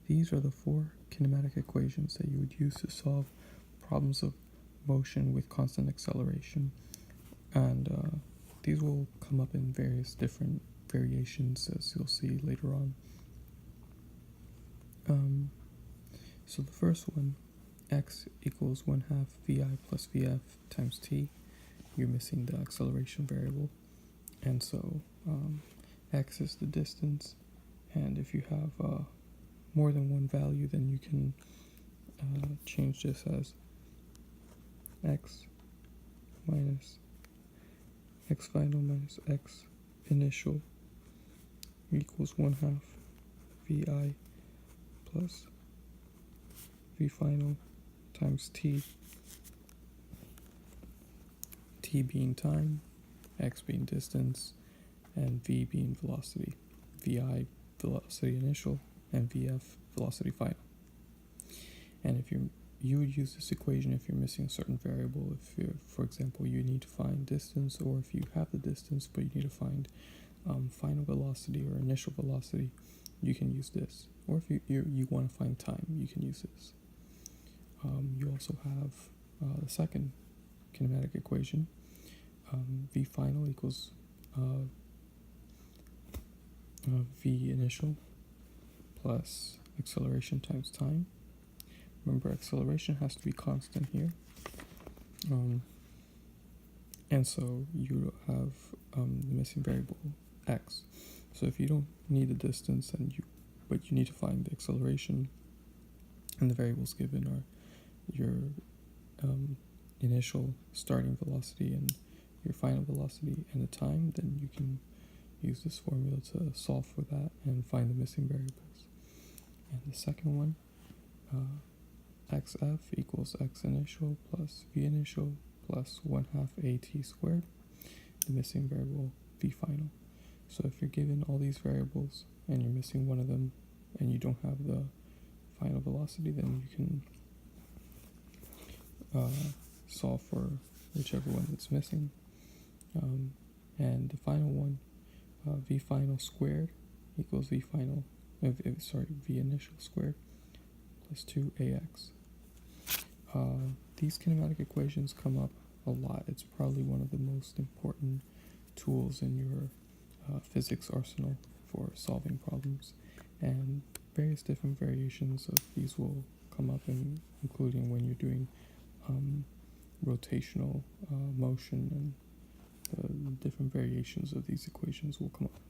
these are the four kinematic equations that you would use to solve problems of motion with constant acceleration. And these will come up in various different variations, as you'll see later on. So the first one, x equals 1/2 vi plus vf times t. You're missing the acceleration variable, and so x is the distance, and if you have more than one value, then you can change this as x minus x final minus x initial equals 1/2 vi plus v final times t being time, x being distance, and v being velocity. Vi velocity initial and vf velocity final. And if you would use this equation if you're missing a certain variable. If you're, for example, you need to find distance, or if you have the distance but you need to find final velocity or initial velocity, you can use this. Or if you want to find time, you can use this. You also have the second kinematic equation, v final equals v initial plus acceleration times time. Remember, acceleration has to be constant here. And so you have the missing variable x. So if you don't need the distance, but you need to find the acceleration, and the variables given are your initial starting velocity and your final velocity and the time, then you can use this formula to solve for that and find the missing variables. And the second one, xf equals x initial plus v initial plus 1/2 at squared, the missing variable v final. So if you're given all these variables and you're missing one of them and you don't have the final velocity, then you can solve for whichever one that's missing. And the final one, v final squared equals v initial squared plus 2ax. These kinematic equations come up a lot. It's probably one of the most important tools in your physics arsenal for solving problems, and various different variations of these will come up, including when you're doing rotational motion, and the different variations of these equations will come up.